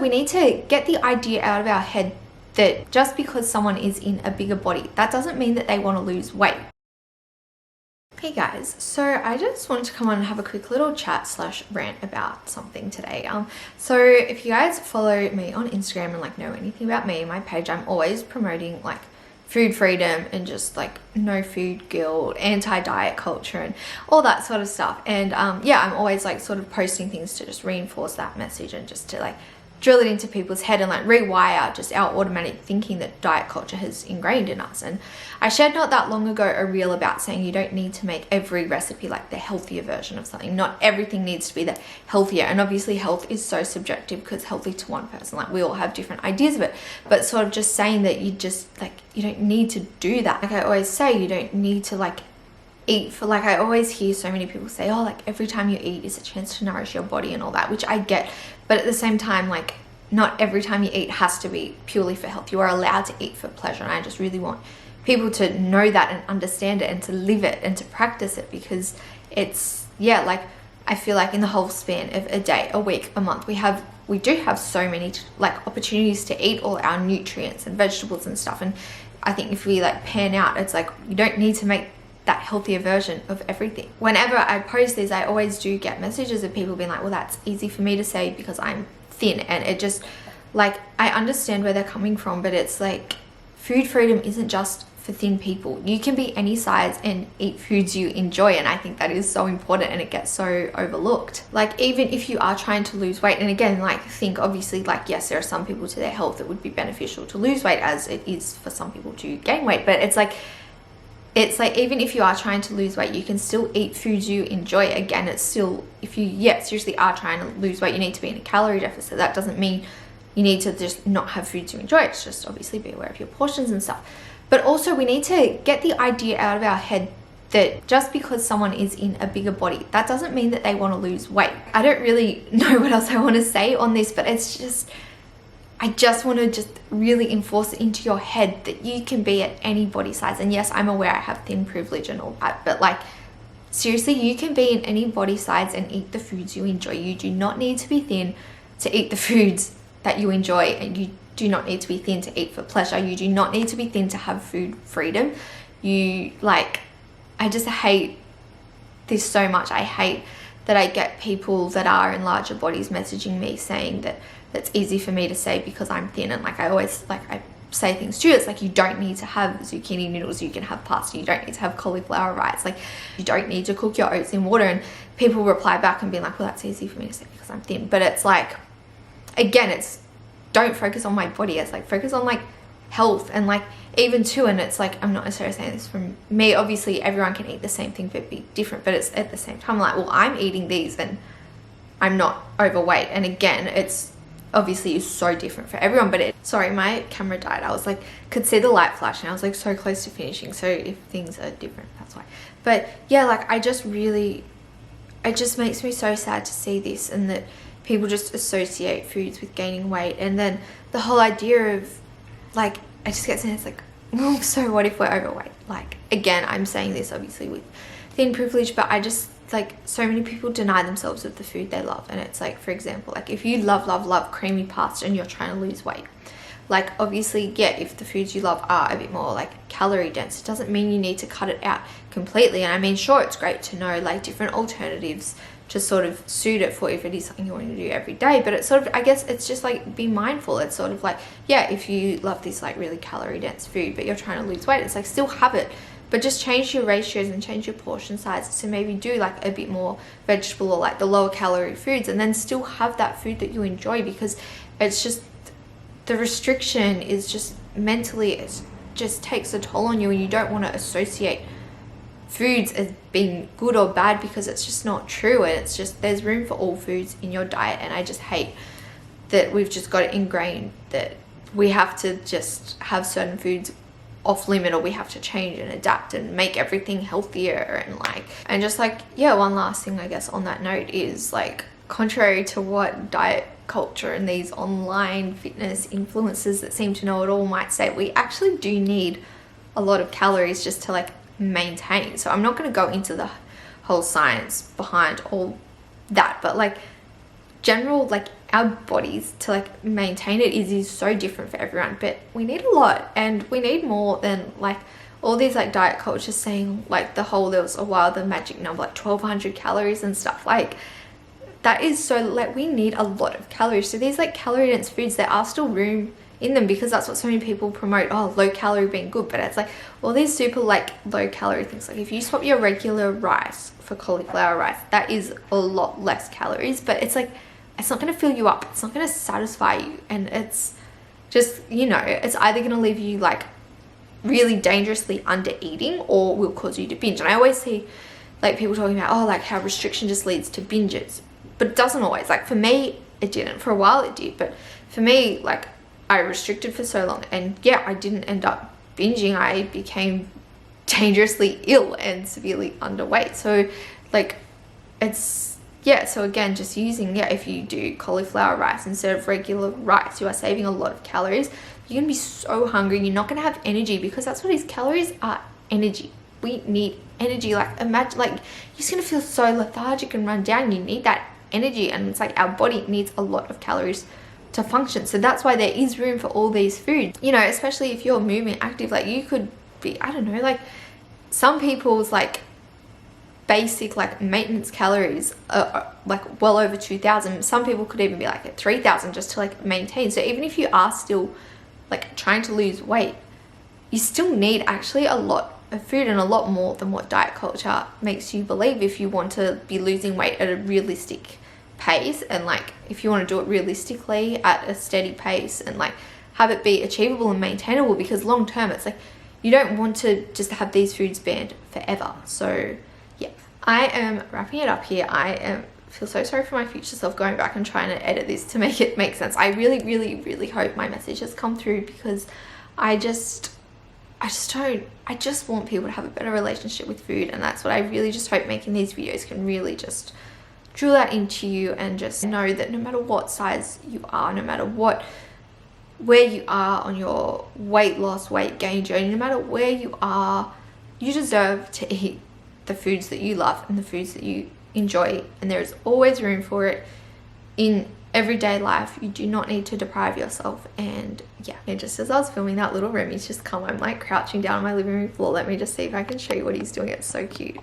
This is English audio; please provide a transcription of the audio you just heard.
We need to get the idea out of our head that just because someone is in a bigger body, that doesn't mean that they want to lose weight. Hey guys, so I just wanted to come on and have a quick little chat / rant about something today. So if you guys follow me on Instagram and like know anything about me, my page, I'm always promoting like food freedom and just like no food guilt, anti-diet culture and all that sort of stuff. And yeah, I'm always like sort of posting things to just reinforce that message and just to like drill it into people's head and like rewire just our automatic thinking that diet culture has ingrained in us. And I shared not that long ago a reel about saying you don't need to make every recipe like the healthier version of something. Not everything needs to be the healthier, and obviously health is so subjective because healthy to one person, like we all have different ideas of it, but sort of just saying that you just like you don't need to do that. Like I always say, you don't need to like eat for, like I always hear so many people say, oh, like every time you eat is a chance to nourish your body and all that, which I get, but at the same time, like not every time you eat has to be purely for health. You are allowed to eat for pleasure, and I just really want people to know that and understand it and to live it and to practice it, because it's, yeah, like I feel like in the whole span of a day, a week, a month, we do have so many like opportunities to eat all our nutrients and vegetables and stuff. And I think if we like pan out, it's like you don't need to make that healthier version of everything. Whenever I post these, I always do get messages of people being like, well, that's easy for me to say because I'm thin. And it just like, I understand where they're coming from, but it's like food freedom isn't just for thin people. You can be any size and eat foods you enjoy, and I think that is so important and it gets so overlooked. Like even if you are trying to lose weight, and again, like think obviously like yes, there are some people to their health it would be beneficial to lose weight as it is for some people to gain weight, but it's like even if you are trying to lose weight, you can still eat foods you enjoy. Again, it's still, if you seriously are trying to lose weight, you need to be in a calorie deficit. That doesn't mean you need to just not have foods you enjoy. It's just obviously be aware of your portions and stuff. But also we need to get the idea out of our head that just because someone is in a bigger body, that doesn't mean that they want to lose weight. I don't really know what else I want to say on this, but it's just, I just want to just really enforce it into your head that you can be at any body size. And yes, I'm aware I have thin privilege and all that, but like seriously, you can be in any body size and eat the foods you enjoy. You do not need to be thin to eat the foods that you enjoy, and you do not need to be thin to eat for pleasure. You do not need to be thin to have food freedom. I just hate this so much. I hate that I get people that are in larger bodies messaging me saying that that's easy for me to say because I'm thin. And like I always, like I say things too, it's like you don't need to have zucchini noodles, you can have pasta. You don't need to have cauliflower rice, like you don't need to cook your oats in water. And people reply back and be like, well, that's easy for me to say because I'm thin. But it's like, again, it's don't focus on my body, it's like focus on like health. And like even too, and it's like I'm not necessarily saying this from me, obviously everyone can eat the same thing but be different, but it's at the same time like, well, I'm eating these and I'm not overweight. And again, it's obviously is so different for everyone. But sorry, my camera died. I was like, could see the light flash and I was like so close to finishing, so if things are different, that's why. But yeah, like it just makes me so sad to see this, and that people just associate foods with gaining weight. And then the whole idea of like, I just get saying, it's like, well, so what if we're overweight? Like again, I'm saying this obviously with thin privilege, but I just like so many people deny themselves of the food they love. And it's like, for example, like if you love creamy pasta and you're trying to lose weight, like obviously, yeah, if the foods you love are a bit more like calorie dense, it doesn't mean you need to cut it out completely. And I mean, sure, it's great to know like different alternatives to sort of suit it for if it is something you want to do every day. But it's sort of, I guess it's just like be mindful. It's sort of like, yeah, if you love this like really calorie dense food but you're trying to lose weight, it's like still have it, but just change your ratios and change your portion sizes to maybe do like a bit more vegetable or like the lower calorie foods, and then still have that food that you enjoy. Because it's just, the restriction is just mentally, it just takes a toll on you, and you don't want to associate foods as being good or bad because it's just not true. And it's just, there's room for all foods in your diet. And I just hate that we've just got it ingrained that we have to just have certain foods off limit, or we have to change and adapt and make everything healthier. And just like, yeah, one last thing I guess on that note is like, contrary to what diet culture and these online fitness influencers that seem to know it all might say, we actually do need a lot of calories just to like maintain. So I'm not going to go into the whole science behind all that, but like general like our bodies to like maintain it is so different for everyone, but we need a lot, and we need more than like all these like diet cultures saying like there was a while the magic number like 1200 calories and stuff. Like that is so, like we need a lot of calories. So these like calorie dense foods, there are still room in them, because that's what so many people promote, oh, low calorie being good. But it's like all these super like low calorie things, like if you swap your regular rice for cauliflower rice, that is a lot less calories, but it's like it's not going to fill you up, it's not going to satisfy you, and it's just, you know, it's either going to leave you like really dangerously under eating or will cause you to binge. And I always see like people talking about, oh, like how restriction just leads to binges, but it doesn't always. Like for me it didn't. For a while it did, but for me, like I restricted for so long, and yeah, I didn't end up binging. I became dangerously ill and severely underweight. So like it's, yeah, so again, just using, yeah, if you do cauliflower rice instead of regular rice, you are saving a lot of calories. You're gonna be so hungry, you're not gonna have energy, because that's what these calories are, energy. We need energy. Like imagine, like you're just gonna feel so lethargic and run down. You need that energy, and it's like our body needs a lot of calories to function. So that's why there is room for all these foods, you know, especially if you're moving active. Like you could be, I don't know, like some people's like basic like maintenance calories are like well over 2000. Some people could even be like at 3000 just to like maintain. So even if you are still like trying to lose weight, you still need actually a lot of food, and a lot more than what diet culture makes you believe, if you want to be losing weight at a realistic pace, and like if you want to do it realistically at a steady pace, and like have it be achievable and maintainable. Because long term it's like you don't want to just have these foods banned forever. So yeah, I am wrapping it up here. I feel so sorry for my future self going back and trying to edit this to make it make sense. I really hope my message has come through, because I just want people to have a better relationship with food, and that's what I really just hope making these videos can really just drill that into you, and just know that no matter what size you are, no matter where you are on your weight loss, weight gain journey, no matter where you are, you deserve to eat the foods that you love and the foods that you enjoy, and there is always room for it in everyday life. You do not need to deprive yourself. And yeah, and just as I was filming that, little Remy's just come. I'm like crouching down on my living room floor. Let me just see if I can show you what he's doing. It's so cute.